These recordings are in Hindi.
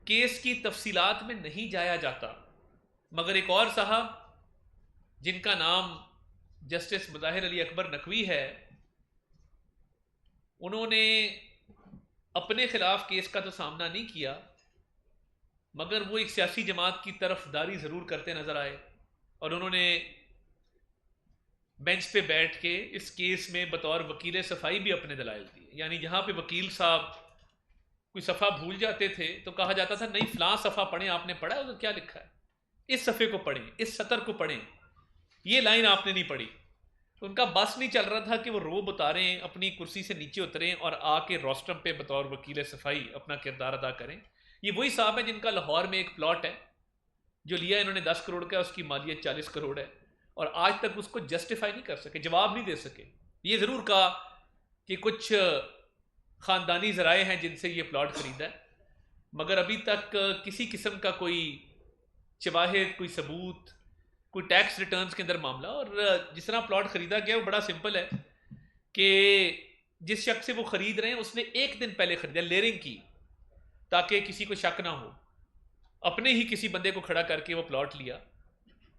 केस की तफसीलात में नहीं जाया जाता, मगर एक और साहब जिनका नाम जस्टिस मुजाहिर अली अकबर नकवी है, उन्होंने अपने खिलाफ केस का तो सामना नहीं किया, मगर वो एक सियासी जमात की तरफदारी ज़रूर करते नज़र आए और उन्होंने बेंच पे बैठ के इस केस में बतौर वकील सफाई भी अपने दलाइल दिए। यानी जहाँ पे वकील साहब कोई सफ़ा भूल जाते थे तो कहा जाता था नहीं फ़लाँ सफ़ा पढ़ें, आपने पढ़ा है, उधर क्या लिखा है, इस सफ़े को पढ़ें, इस सतर को पढ़ें, ये लाइन आपने नहीं पढ़ी। तो उनका बस नहीं चल रहा था कि वो रोब उतारें, अपनी कुर्सी से नीचे उतरें और आके रोस्ट्रम पे बतौर वकील सफाई अपना किरदार अदा करें। ये वही साहब है जिनका लाहौर में एक प्लॉट है जो लिया इन्होंने 10 करोड़ का, उसकी मालियत 40 करोड़ है और आज तक उसको जस्टिफाई नहीं कर सके, जवाब नहीं दे सके। ये ज़रूर कहा कि कुछ ख़ानदानी ज़राए हैं जिनसे ये प्लॉट ख़रीदा है, मगर अभी तक किसी किस्म का कोई शवाहिद, कोई सबूत, कोई टैक्स रिटर्न्स के अंदर मामला। और जिस तरह प्लॉट ख़रीदा गया वो बड़ा सिंपल है कि जिस शख्स से वो ख़रीद रहे हैं उसने एक दिन पहले ख़रीदा, लेयरिंग की, ताकि किसी को शक ना हो। अपने ही किसी बंदे को खड़ा करके वो प्लॉट लिया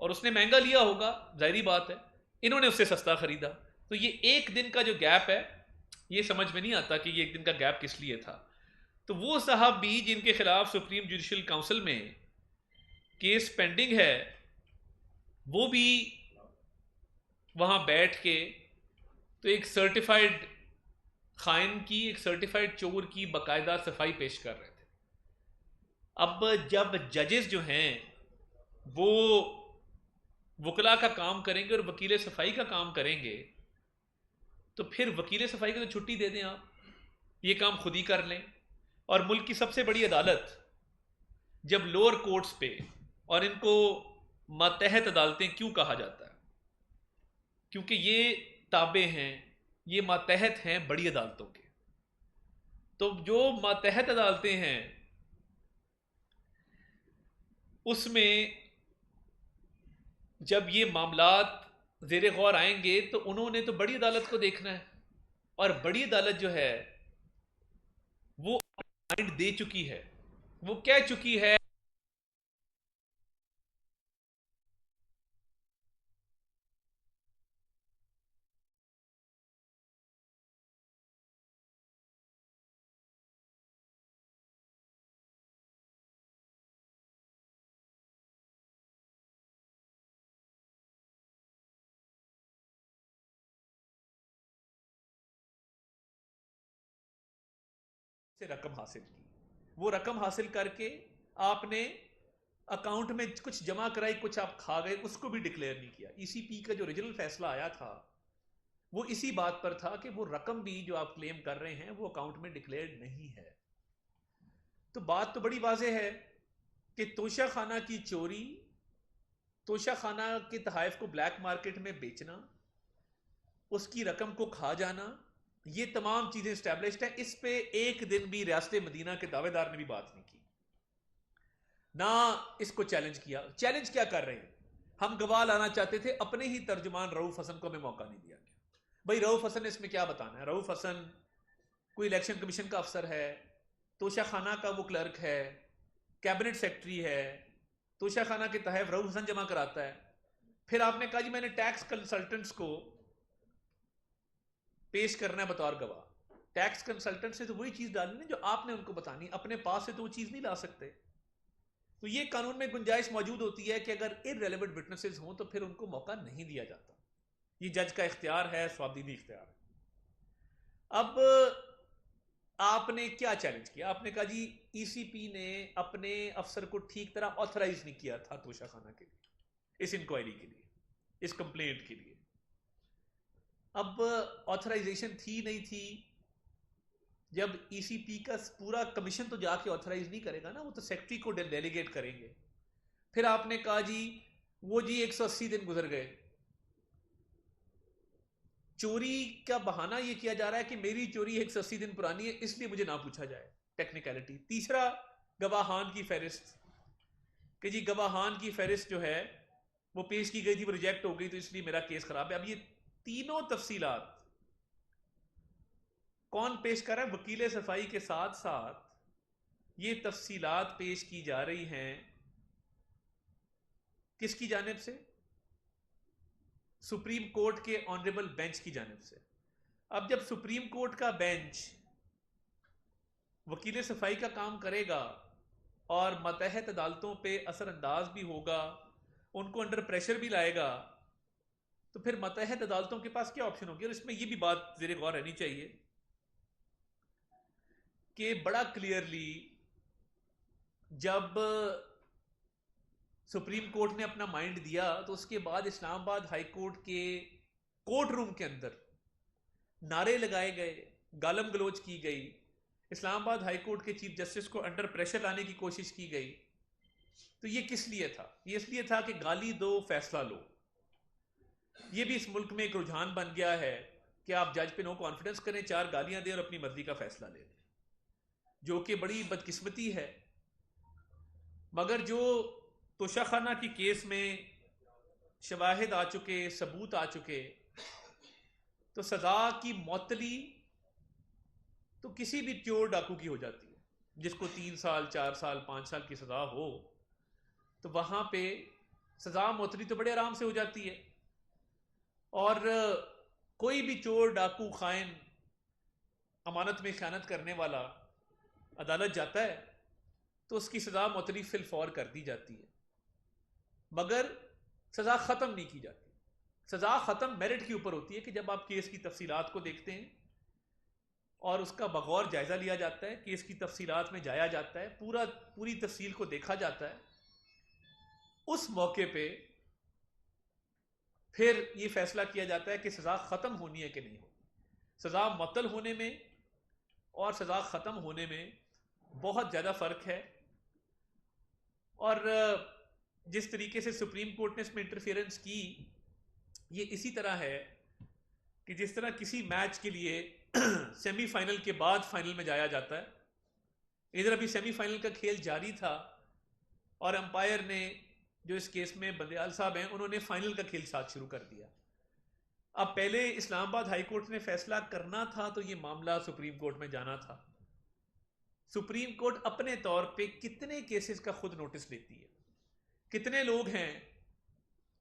और उसने महंगा लिया होगा, जाहिर बात है, इन्होंने उससे सस्ता ख़रीदा। तो ये एक दिन का जो गैप है, ये समझ में नहीं आता कि ये एक दिन का गैप किस लिए था। तो वो साहब भी जिनके खिलाफ सुप्रीम जुडिशल काउंसिल में केस पेंडिंग है, वो भी वहाँ बैठ के तो एक सर्टिफाइड खाइन की, एक सर्टिफाइड चोर की बाकायदा सफाई पेश कर रहे थे। अब जब जजेस जो हैं वो वकला का काम करेंगे और वकील सफाई का काम करेंगे, तो फिर वकील सफाई को तो छुट्टी दे दें, आप ये काम खुद ही कर लें। और मुल्क की सबसे बड़ी अदालत जब लोअर कोर्ट्स पे, और इनको मातहत अदालतें क्यों कहा जाता है, क्योंकि ये ताबे हैं, ये मातहत हैं बड़ी अदालतों के। तो जो मातहत अदालतें हैं उसमें जब ये मामलात ज़ेरे गौर आएंगे तो उन्होंने तो बड़ी अदालत को देखना है, और बड़ी अदालत जो है वो माइंड दे चुकी है, वो कह चुकी है से रकम हासिल की, वो रकम हासिल करके आपने अकाउंट में कुछ जमा कराई, कुछ आप खा गए, उसको भी डिक्लेयर नहीं किया। ईसीपी का जो रीजनल फैसला आया था वो इसी बात पर था कि वो रकम भी जो आप क्लेम कर रहे हैं वो अकाउंट में डिक्लेयर नहीं है। तो बात तो बड़ी वाज़ेह है कि तोशा खाना की चोरी, तोशा खाना के तहाइफ को ब्लैक मार्केट में बेचना, उसकी रकम को खा जाना, ये तमाम चीज़ें इस्टेब्लिश्ड हैं। इस पे एक दिन भी रियासत मदीना के दावेदार ने भी बात नहीं की, ना इसको चैलेंज किया। चैलेंज क्या कर रहे हैं, हम गवाह लाना चाहते थे, अपने ही तर्जुमान रऊफ हसन को हमें मौका नहीं दिया गया। भाई रऊफ हसन ने इसमें क्या बताना है? रऊफ हसन कोई इलेक्शन कमीशन का अफसर है, तोशा खाना का वो क्लर्क है, कैबिनेट सेक्रेटरी है, तोशा खाना के तहत रऊफ हसन जमा कराता है। फिर आपने कहा जी मैंने टैक्स कंसल्टेंट्स को पेश करना है बतौर गवाह। टैक्स कंसल्टेंट से तो वही चीज डालनी जो आपने उनको बतानी, अपने पास से तो वो चीज नहीं ला सकते। तो ये कानून में गुंजाइश मौजूद होती है कि अगर इररेलेवेंट विटनेसेस हों तो फिर उनको मौका नहीं दिया जाता। ये जज का इख्तियार है, स्वाबदीदी इख्तियार है। अब आपने क्या चैलेंज किया? आपने कहा जी ईसीपी ने अपने अफसर को ठीक तरह ऑथराइज नहीं किया था तोशा खाना के लिए, इस इंक्वायरी के लिए, इस कंप्लेंट के लिए। अब ऑथराइजेशन थी नहीं थी, जब ईसीपी का पूरा कमीशन तो जाके ऑथराइज नहीं करेगा ना, वो तो सेक्रेटरी को डेलीगेट करेंगे। फिर आपने कहा जी वो जी 180 दिन गुजर गए, चोरी का बहाना ये किया जा रहा है कि मेरी चोरी 180 दिन पुरानी है इसलिए मुझे ना पूछा जाए, टेक्निकलिटी। तीसरा, गवाहान की फहरिस्त, कि जी गवाहान की फहरिस्त जो है वो पेश की गई थी, वो रिजेक्ट हो गई, तो इसलिए मेरा केस खराब है। अब ये तीनों तफसीलात कौन पेश कर रहा है? वकील सफाई के साथ साथ ये तफसीलात पेश की जा रही हैं किसकी जानिब से? सुप्रीम कोर्ट के ऑनरेबल बेंच की जानिब से। अब जब सुप्रीम कोर्ट का बेंच वकील सफाई का काम करेगा और मतहत अदालतों पे असरअंदाज भी होगा, उनको अंडर प्रेशर भी लाएगा, तो फिर मतहत अदालतों के पास क्या ऑप्शन होगी? और इसमें यह भी बात ज़ेरे गौर रहनी चाहिए कि बड़ा क्लियरली जब सुप्रीम कोर्ट ने अपना माइंड दिया तो उसके बाद इस्लामाबाद हाई कोर्ट के कोर्ट रूम के अंदर नारे लगाए गए, गालम गलोच की गई, इस्लामाबाद हाई कोर्ट के चीफ जस्टिस को अंडर प्रेशर लाने की कोशिश की गई। तो ये किस लिए था? ये इसलिए था कि गाली दो फैसला लो। ये भी इस मुल्क में एक रुझान बन गया है कि आप जज पे नो कॉन्फिडेंस करें, 4 गालियां दें और अपनी मर्जी का फैसला ले लें, जो कि बड़ी बदकिस्मती है। मगर जो तोशाखाना की केस में शवाहिद आ चुके, सबूत आ चुके, तो सजा की मौतली तो किसी भी चोर डाकू की हो जाती है। जिसको 3 साल 4 साल 5 साल की सजा हो तो वहां पे सजा मौतली तो बड़े आराम से हो जाती है। और कोई भी चोर डाकू खाइन अमानत में खयानत करने वाला अदालत जाता है तो उसकी सजा मौतली फिल फौर कर दी जाती है, मगर सजा खत्म नहीं की जाती। सजा खत्म मेरिट के ऊपर होती है कि जब आप केस की तफसीलात को देखते हैं और उसका बगौर जायजा लिया जाता है, केस की तफसीलात में जाया जाता है, पूरी तफसील को देखा जाता है, उस मौके पे फिर ये फैसला किया जाता है कि सजा खत्म होनी है कि नहीं होनी। सजा मुअत्तल होने में और सजा खत्म होने में बहुत ज्यादा फर्क है। और जिस तरीके से सुप्रीम कोर्ट ने इसमें इंटरफेरेंस की, ये इसी तरह है कि जिस तरह किसी मैच के लिए सेमीफाइनल के बाद फाइनल में जाया जाता है, इधर अभी सेमीफाइनल का खेल जारी था और अंपायर ने, जो इस केस में बंदयाल साहब हैं, उन्होंने फाइनल का खेल साथ शुरू कर दिया। अब पहले इस्लामाबाद हाई कोर्ट ने फैसला करना था तो ये मामला सुप्रीम कोर्ट में जाना था। सुप्रीम कोर्ट अपने तौर पे कितने केसेस का खुद नोटिस लेती है? कितने लोग हैं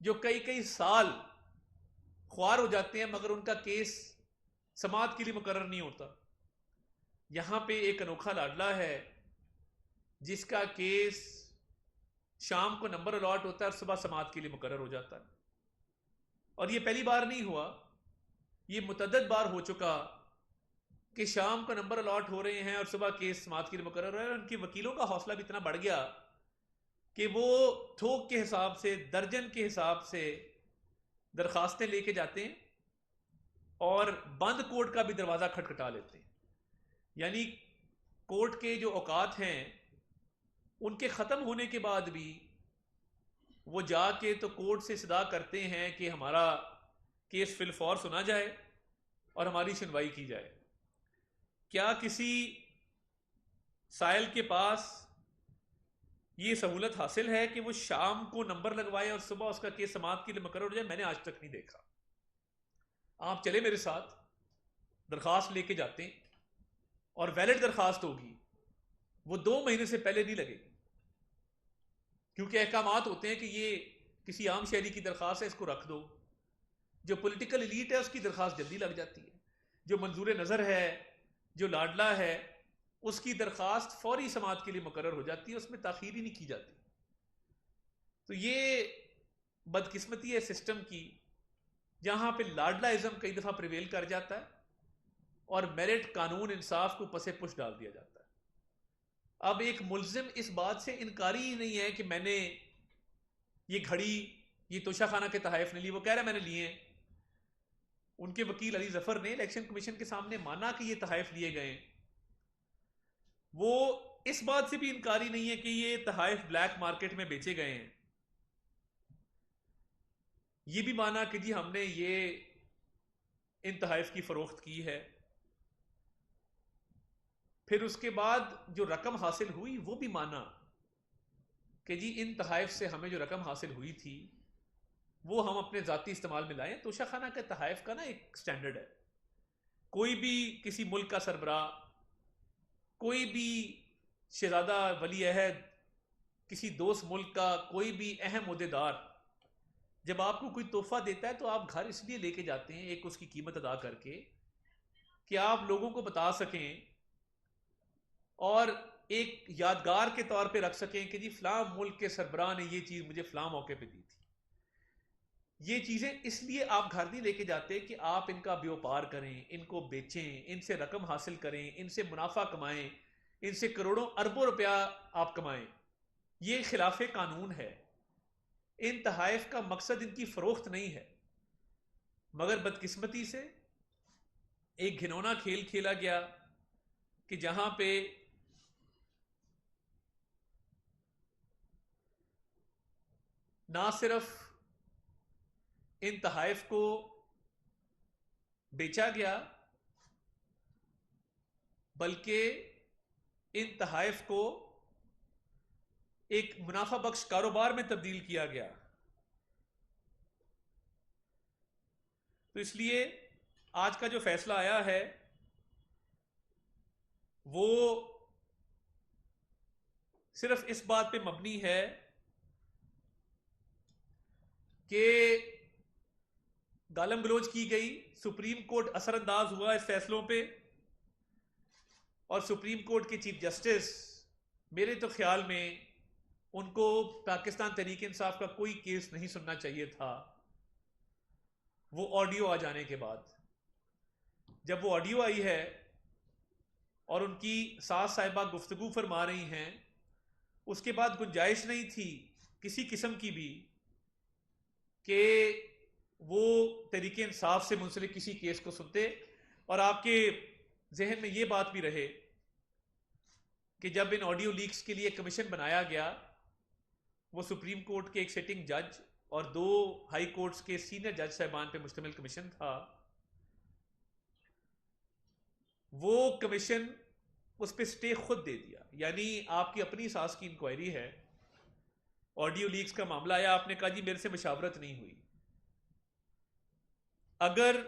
जो कई कई साल ख्वार हो जाते हैं मगर उनका केस समाअत के लिए मुकर्रर नहीं होता। यहां पे एक अनोखा लाडला है जिसका केस शाम को नंबर अलॉट होता है और सुबह समाअत के लिए मुकर्रर हो जाता है। और ये पहली बार नहीं हुआ, ये मुतअद्दिद बार हो चुका कि शाम को नंबर अलॉट हो रहे हैं और सुबह केस समाअत के लिए मुकर्रर हो रहा है। उनके वकीलों का हौसला भी इतना बढ़ गया कि वो थोक के हिसाब से, दर्जन के हिसाब से दरखास्तें लेके जाते हैं और बंद कोर्ट का भी दरवाजा खटखटा लेते हैं। यानी कोर्ट के जो औकात हैं उनके खत्म होने के बाद भी वो जाके तो कोर्ट से सदा करते हैं कि हमारा केस फिल फौर सुना जाए और हमारी सुनवाई की जाए। क्या किसी साइल के पास ये सहूलत हासिल है कि वो शाम को नंबर लगवाए और सुबह उसका केस समाअत के लिए मुकर्रर हो जाए? मैंने आज तक नहीं देखा। आप चले मेरे साथ, दरखास्त लेके जाते हैं और वैलिड दरखास्त होगी, वो 2 महीने से पहले नहीं लगेगी, क्योंकि अहकामात होते हैं कि ये किसी आम शहरी की दरखास्त है, इसको रख दो। जो पॉलिटिकल एलीट है उसकी दरखास्त जल्दी लग जाती है, जो मंजूर नज़र है, जो लाडला है, उसकी दरखास्त फौरी समाअत के लिए मुकर्रर हो जाती है, उसमें ताखीर ही नहीं की जाती। तो ये बदकिस्मती है सिस्टम की, जहां पे लाडलाइज्म कई दफा प्रिवेल कर जाता है और मेरिट, कानून, इंसाफ को पसे पुश डाल दिया जाता है। अब एक मुल्जिम इस बात से इनकारी ही नहीं है कि मैंने ये घड़ी, ये तोशाखाना के तहफ़ नहीं लिए, वो कह रहा है मैंने लिए। उनके वकील अली जफर ने इलेक्शन कमीशन के सामने माना कि ये तहफ़ लिए गए। वो इस बात से भी इनकारी नहीं है कि ये तहफ़ ब्लैक मार्केट में बेचे गए हैं। ये भी माना कि जी हमने ये इन तहफ़ की फरोख्त की है। फिर उसके बाद जो रकम हासिल हुई वो भी माना कि जी इन तहफ़ से हमें जो रकम हासिल हुई थी वो हम अपने ज़ाती इस्तेमाल में लाएं। तोशाखाना के तहफ़ का ना एक स्टैंडर्ड है, कोई भी किसी मुल्क का सरबराह, कोई भी शहजादा वली अहद, किसी दोस्त मुल्क का कोई भी अहम ओहदेदार जब आपको कोई तोहफा देता है तो आप घर इसलिए लेके जाते हैं, एक उसकी कीमत अदा करके, कि आप लोगों को बता सकें और एक यादगार के तौर पे रख सकें कि जी फलां मुल्क के सरबराह ने ये चीज़ मुझे फलां मौके पे दी थी। ये चीज़ें इसलिए आप घर नहीं लेके जाते कि आप इनका व्यापार करें, इनको बेचें, इनसे रकम हासिल करें, इनसे मुनाफा कमाएं, इनसे करोड़ों अरबों रुपया आप कमाएं। ये खिलाफ कानून है। इन तहाइफ का मकसद इनकी फरोख्त नहीं है, मगर बदकिस्मती से एक घिनौना खेल खेला गया कि जहां पे ना सिर्फ इन तहाइफ को बेचा गया, बल्कि इन तहाइफ को एक मुनाफा बख्श कारोबार में तब्दील किया गया। तो इसलिए आज का जो फैसला आया है वो सिर्फ इस बात पे मबनी है कि गालम गलोच की गई, सुप्रीम कोर्ट असरअंदाज हुआ इस फैसलों पे, और सुप्रीम कोर्ट के चीफ जस्टिस, मेरे तो ख्याल में उनको पाकिस्तान तहरीक इंसाफ का कोई केस नहीं सुनना चाहिए था। वो ऑडियो आ जाने के बाद, जब वो ऑडियो आई है और उनकी सास साहिबा गुफ्तगू फरमा रही हैं, उसके बाद गुंजाइश नहीं थी किसी किस्म की भी कि वो तहरीक इंसाफ से मुंसलिक किसी केस को सुनते। और आपके जहन में ये बात भी रहे कि जब इन ऑडियो लीक्स के लिए कमीशन बनाया गया, वो सुप्रीम कोर्ट के एक सिटिंग जज और 2 हाई कोर्ट्स के सीनियर जज साहबान पे मुश्तमिल कमीशन था। वो कमीशन उस पर स्टे खुद दे दिया, यानी आपकी अपनी सास की इंक्वायरी है, ऑडियो लीक्स का मामला आया, आपने कहा जी मेरे से मशावरत नहीं हुई। अगर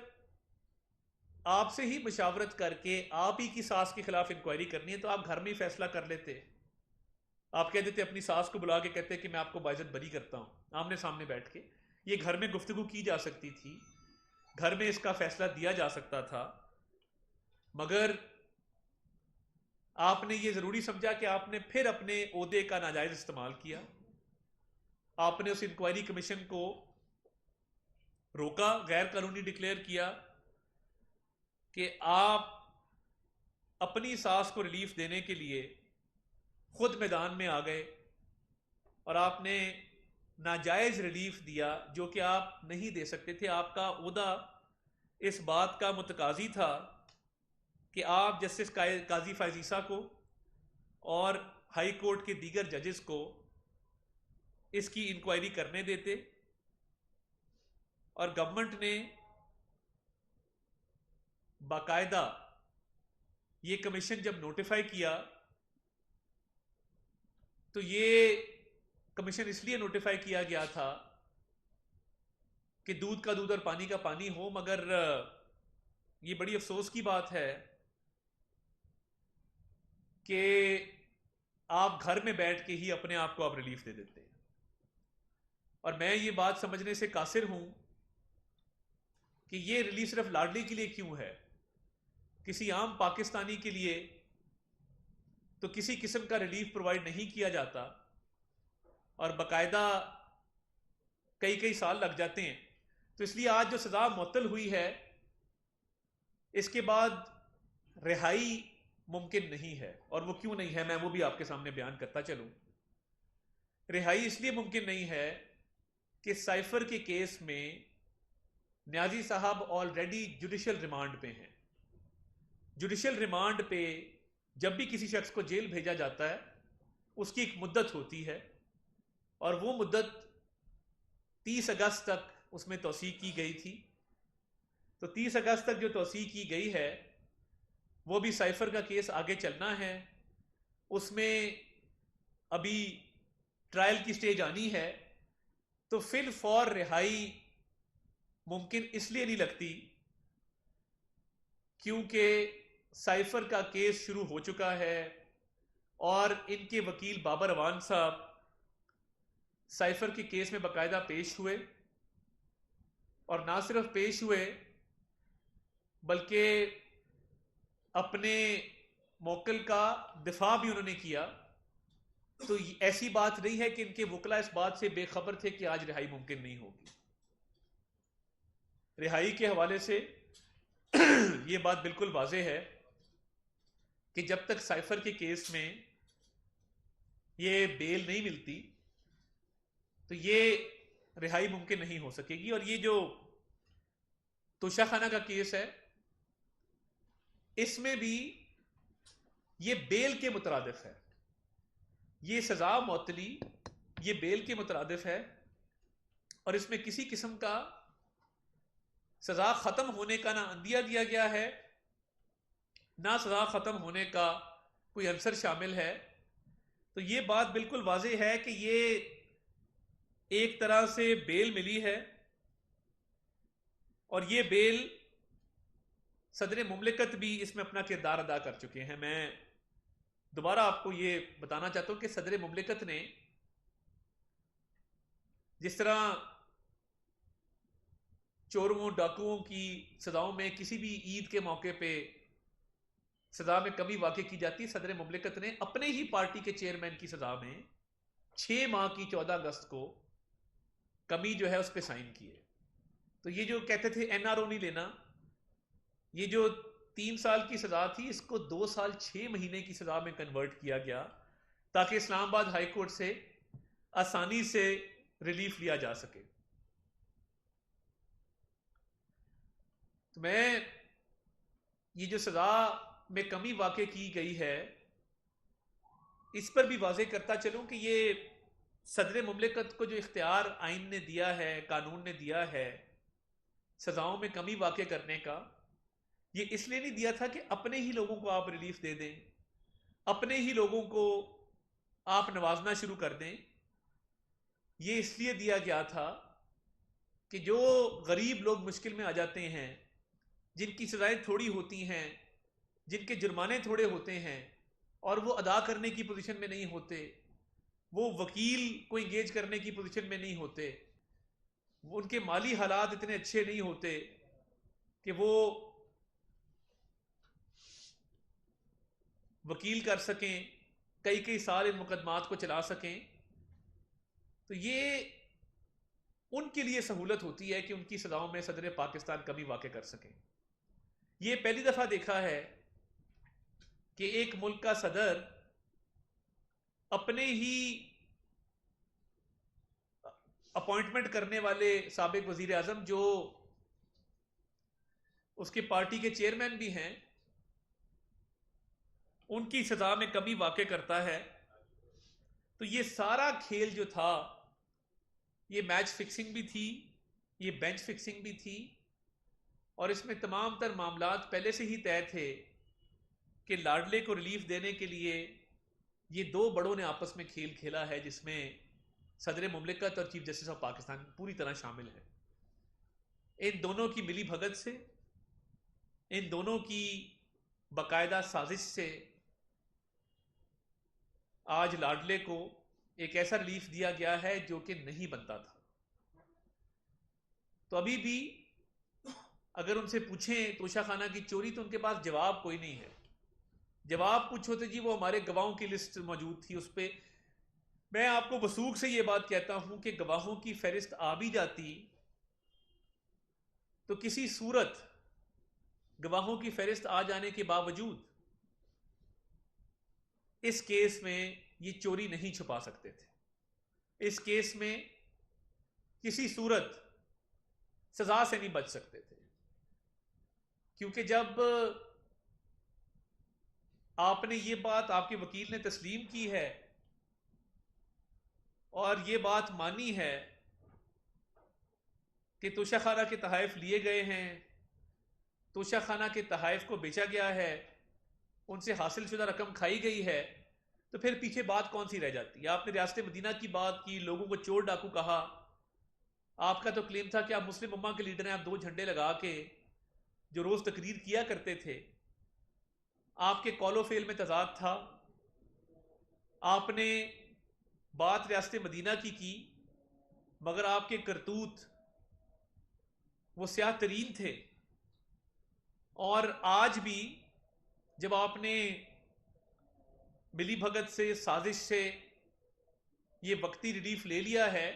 आपसे ही मशावरत करके आप ही की सास के खिलाफ इंक्वायरी करनी है तो आप घर में ही फैसला कर लेते। आप कह देते, अपनी सास को बुला के कहते कि मैं आपको बाइज्जत बरी करता हूं, आमने सामने बैठ के। ये घर में गुफ्तगू की जा सकती थी, घर में इसका फैसला दिया जा सकता था, मगर आपने ये जरूरी समझा कि आपने फिर अपने ओहदे का नाजायज इस्तेमाल किया। आपने उस इंक्वायरी कमीशन को रोका, गैर कानूनी डिक्लेयर किया कि आप अपनी सास को रिलीफ देने के लिए खुद मैदान में आ गए और आपने नाजायज रिलीफ दिया जो कि आप नहीं दे सकते थे। आपका ओहदा इस बात का मुतकाजी था कि आप जस्टिस काजी फायजीसा को और हाई कोर्ट के दीगर जजेस को इसकी इंक्वायरी करने देते, और गवर्नमेंट ने बाकायदा ये कमीशन जब नोटिफाई किया तो ये कमीशन इसलिए नोटिफाई किया गया था कि दूध का दूध और पानी का पानी हो, मगर ये बड़ी अफसोस की बात है कि आप घर में बैठ के ही अपने आप को आप रिलीफ दे देते हैं। और मैं ये बात समझने से कासिर हूं कि ये रिलीफ सिर्फ लाडली के लिए क्यों है, किसी आम पाकिस्तानी के लिए तो किसी किस्म का रिलीफ प्रोवाइड नहीं किया जाता और बाकायदा कई कई साल लग जाते हैं। तो इसलिए आज जो सजा मुअत्तल हुई है, इसके बाद रिहाई मुमकिन नहीं है। और वो क्यों नहीं है, मैं वो भी आपके सामने बयान करता चलूं। रिहाई इसलिए मुमकिन नहीं है कि साइफर के केस में न्याजी साहब ऑलरेडी जुडिशियल रिमांड पे हैं। जुडिशियल रिमांड पे जब भी किसी शख्स को जेल भेजा जाता है उसकी एक मुद्दत होती है, और वो मुद्दत 30 अगस्त तक उसमें तौसीक़ की गई थी। तो 30 अगस्त तक जो तौसीक़ की गई है वो भी साइफर का केस आगे चलना है, उसमें अभी ट्रायल की स्टेज आनी है। तो फिल फॉर रिहाई मुमकिन इसलिए नहीं लगती क्योंकि साइफर का केस शुरू हो चुका है, और इनके वकील बाबर अवान साहब साइफर के केस में बाकायदा पेश हुए, और ना सिर्फ पेश हुए बल्कि अपने मौकिल का दिफा भी उन्होंने किया। तो ऐसी बात नहीं है कि इनके वकला इस बात से बेखबर थे कि आज रिहाई मुमकिन नहीं होगी। रिहाई के हवाले से ये बात बिल्कुल वाज़ेह है कि जब तक साइफर के केस में ये बेल नहीं मिलती तो ये रिहाई मुमकिन नहीं हो सकेगी। और ये जो तोशाखाना का केस है, इसमें भी ये बेल के मुतरादिफ है, ये सजा मौतली ये बेल के मुतरादिफ है, और इसमें किसी किस्म का सजा खत्म होने का ना अंदिया दिया गया है, ना सजा खत्म होने का कोई अंसर शामिल है। तो ये बात बिल्कुल वाज़ेह है कि ये एक तरह से बेल मिली है, और ये बेल सदर मुमलिकत भी इसमें अपना किरदार अदा कर चुके हैं। मैं दोबारा आपको ये बताना चाहता हूं कि सदर मुमलिकत ने जिस तरह चोरों डाकुओं की सजाओं में किसी भी ईद के मौके पे सजा में कमी वाक़ई की जाती है, सदर मुमलिकत ने अपने ही पार्टी के चेयरमैन की सजा में 6 माह की 14 अगस्त को कमी जो है उस पर साइन किए। तो ये जो कहते थे एनआरओ नहीं लेना, ये जो 3 साल की सजा थी इसको 2 साल 6 महीने की सजा में कन्वर्ट किया गया, ताकि इस्लामाबाद हाई कोर्ट से आसानी से रिलीफ लिया जा सके। तो मैं ये जो सजा में कमी वाक़ई की गई है इस पर भी वाज़ेह करता चलूं कि ये सदर मुमलिकत को जो इख्तियार आइन ने दिया है, कानून ने दिया है सजाओं में कमी वाक़ई करने का, ये इसलिए नहीं दिया था कि अपने ही लोगों को आप रिलीफ दे दें, अपने ही लोगों को आप नवाजना शुरू कर दें। ये इसलिए दिया गया था कि जो गरीब लोग मुश्किल में आ जाते हैं, जिनकी सजाएं थोड़ी होती हैं, जिनके जुर्माने थोड़े होते हैं और वो अदा करने की पोजीशन में नहीं होते, वो वकील को इंगेज करने की पोजीशन में नहीं होते, वो उनके माली हालात इतने अच्छे नहीं होते कि वो वकील कर सकें, कई कई साल इन मुकदमात को चला सकें। तो ये उनके लिए सहूलत होती है कि उनकी सजाओं में सदर पाकिस्तान कमी वाक़ई कर सकें। ये पहली दफ़ा देखा है कि एक मुल्क का सदर अपने ही अपॉइंटमेंट करने वाले साबिक वजीर आजम जो उसकी पार्टी के चेयरमैन भी हैं, उनकी सजा में कमी वाक़ई करता है। तो ये सारा खेल जो था, ये मैच फिक्सिंग भी थी, ये बेंच फिक्सिंग भी थी, और इसमें तमाम तर मामलात पहले से ही तय थे कि लाडले को रिलीफ देने के लिए ये दो बड़ों ने आपस में खेल खेला है, जिसमें सदर मुमलिकत और चीफ जस्टिस ऑफ पाकिस्तान पूरी तरह शामिल है। इन दोनों की मिली भगत से, इन दोनों की बाकायदा साजिश से आज लाडले को एक ऐसा रिलीफ दिया गया है जो कि नहीं बनता था। तो अभी भी अगर उनसे पूछें तोशाखाना की चोरी, तो उनके पास जवाब कोई नहीं है। जवाब पूछो तो जी वो हमारे गवाहों की लिस्ट मौजूद थी, उस पर मैं आपको वसूख से ये बात कहता हूं कि गवाहों की फहरिस्त आ भी जाती तो किसी सूरत गवाहों की फहरिस्त आ जाने के बावजूद इस केस में ये चोरी नहीं छुपा सकते थे। इस केस में किसी सूरत सजा से नहीं बच सकते थे, क्योंकि जब आपने ये बात, आपके वकील ने तस्लीम की है और ये बात मानी है कि तोशाखाना के तहाइफ लिए गए हैं, तोशाखाना के तहाइफ को बेचा गया है, उनसे हासिल शुदा रकम खाई गई है, तो फिर पीछे बात कौन सी रह जाती है। आपने रियासत मदीना की बात की, लोगों को चोर डाकू कहा, आपका तो क्लेम था कि आप मुस्लिम उम्मा के लीडर हैं, आप 2 झंडे लगा के जो रोज तकरीर किया करते थे, आपके कॉलो फेल में तजाद था, आपने बात रियासत मदीना की, मगर आपके करतूत वो स्याह तरीन थे। और आज भी जब आपने मिली भगत से, साजिश से ये वक्ती रिलीफ ले लिया है,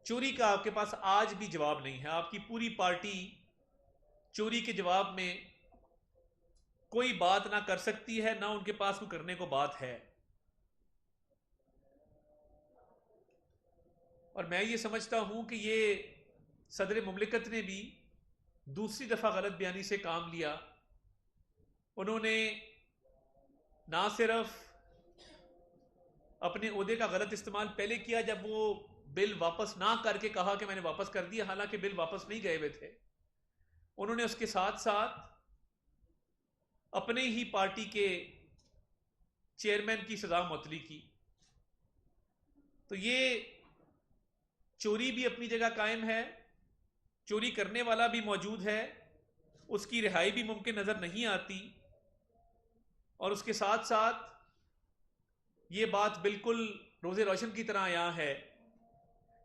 चोरी का आपके पास आज भी जवाब नहीं है। आपकी पूरी पार्टी चोरी के जवाब में कोई बात ना कर सकती है, ना उनके पास कोई करने को बात है। और मैं ये समझता हूं कि ये सदर मुमलिकत ने भी दूसरी दफा गलत बयानी से काम लिया। उन्होंने ना सिर्फ अपने ओहदे का गलत इस्तेमाल पहले किया जब वो बिल वापस ना करके कहा कि मैंने वापस कर दिया, हालांकि बिल वापस नहीं गए हुए थे। उन्होंने उसके साथ साथ अपने ही पार्टी के चेयरमैन की सजा मुअत्तली की। तो ये चोरी भी अपनी जगह कायम है, चोरी करने वाला भी मौजूद है, उसकी रिहाई भी मुमकिन नजर नहीं आती। और उसके साथ साथ ये बात बिल्कुल रोज़े रोशन की तरह यहाँ है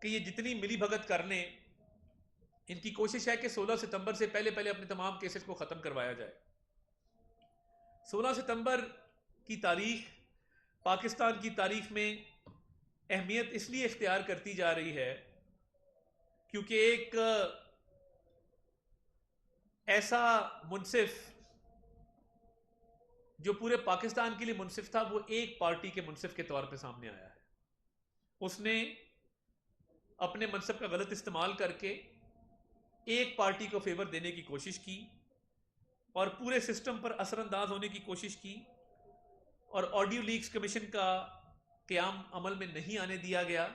कि ये जितनी मिली भगत कर लें, इनकी कोशिश है कि 16 सितंबर से पहले पहले अपने तमाम केसेस को ख़त्म करवाया जाए। 16 सितंबर की तारीख पाकिस्तान की तारीख में अहमियत इसलिए इख्तियार करती जा रही है क्योंकि एक ऐसा मुनसिफ जो पूरे पाकिस्तान के लिए मुनसिफ था, वो एक पार्टी के मुनसिफ के तौर पे सामने आया है। उसने अपने मनसब का गलत इस्तेमाल करके एक पार्टी को फेवर देने की कोशिश की और पूरे सिस्टम पर असरअंदाज होने की कोशिश की। और ऑडियो लीक्स कमीशन का क़याम अमल में नहीं आने दिया गया।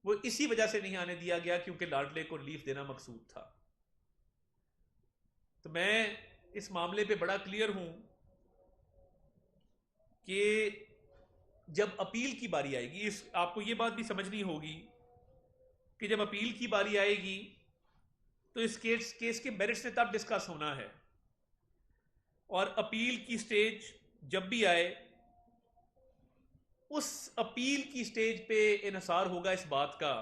वो इसी वजह से नहीं आने दिया गया क्योंकि लाडले को रिलीफ देना मकसूद था। तो मैं इस मामले पे बड़ा क्लियर हूं कि जब अपील की बारी आएगी, आपको ये बात भी समझनी होगी कि जब अपील की बारी आएगी तो इस केस के मेरिट्स ने तब डिस्कस होना है। और अपील की स्टेज जब भी आए, उस अपील की स्टेज पे इन्हिसार होगा इस बात का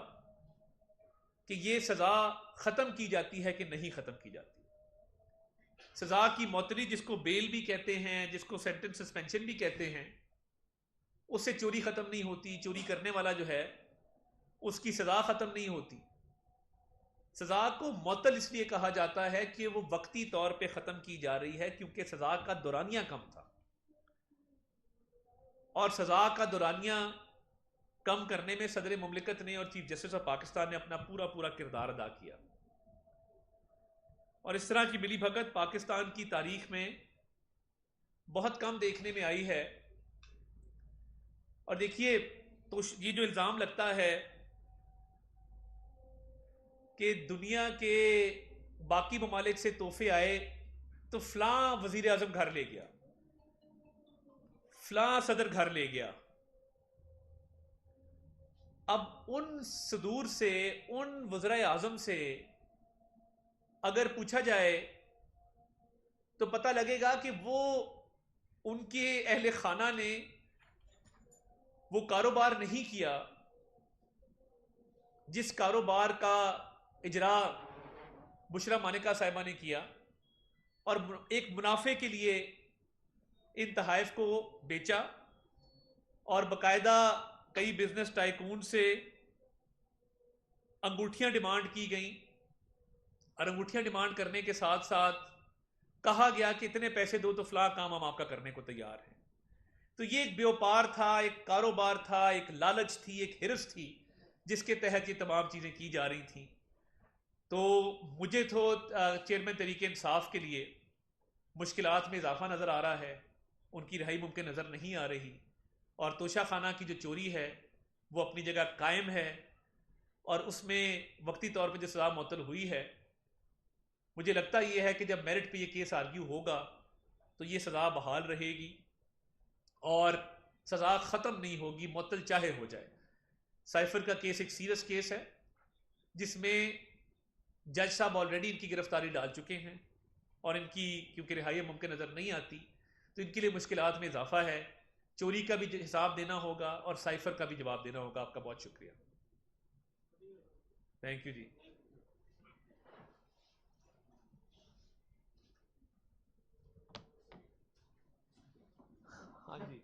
कि ये सजा खत्म की जाती है कि नहीं खत्म की जाती। सजा की मुअत्तली, जिसको बेल भी कहते हैं, जिसको सेंटेंस सस्पेंशन भी कहते हैं, उससे चोरी खत्म नहीं होती। चोरी करने वाला जो है उसकी सजा खत्म नहीं होती। सजा को मुअत्तल इसलिए कहा जाता है कि वो वक्ती तौर पे खत्म की जा रही है क्योंकि सजा का दौरानिया कम था। और सजा का दौरानिया कम करने में सदर मुमलिकत ने और चीफ जस्टिस ऑफ पाकिस्तान ने अपना पूरा पूरा किरदार अदा किया। और इस तरह की मिली भगत पाकिस्तान की तारीख में बहुत कम देखने में आई है। और देखिए, तो ये जो इल्ज़ाम लगता है कि दुनिया के बाकी ममालिक से तोहफे आए तो फलां वजीर आजम घर ले गया, फलां सदर घर ले गया। अब उन सदूर से, उन वज़राए आज़म से अगर पूछा जाए तो पता लगेगा कि वो उनके अहले खाना ने वो कारोबार नहीं किया जिस कारोबार का इजरा बुशरा मानिका साहिबा ने किया, और एक मुनाफे के लिए इन तहाइफ को बेचा। और बाकायदा कई बिजनेस टाइकून से अंगूठियां डिमांड की गई, और अंगूठियां डिमांड करने के साथ साथ कहा गया कि इतने पैसे दो तो फलां काम हम आपका करने को तैयार हैं। तो ये एक व्यापार था, एक कारोबार था, एक लालच थी, एक हिरस थी जिसके तहत ये तमाम चीज़ें की जा रही थी। तो मुझे तो चेयरमैन तरीके इंसाफ के लिए मुश्किलात में इजाफा नज़र आ रहा है, उनकी रिहाई मुमकिन नज़र नहीं आ रही। और तोशा खाना की जो चोरी है वो अपनी जगह कायम है, और उसमें वक्ती तौर पर जो सज़ा मुअत्तल हुई है, मुझे लगता ये है कि जब मेरिट पे ये केस आर्ग्यू होगा तो ये सज़ा बहाल रहेगी और सज़ा ख़त्म नहीं होगी, मुअत्तल चाहे हो जाए। साइफर का केस एक सीरियस केस है जिसमें जज साहब ऑलरेडी इनकी गिरफ्तारी डाल चुके हैं, और इनकी क्योंकि रिहाई मुमकिन नज़र नहीं आती तो इनके लिए मुश्किलात में इजाफा है। चोरी का भी हिसाब देना होगा और साइफर का भी जवाब देना होगा। आपका बहुत शुक्रिया, थैंक यू जी। हाँ जी।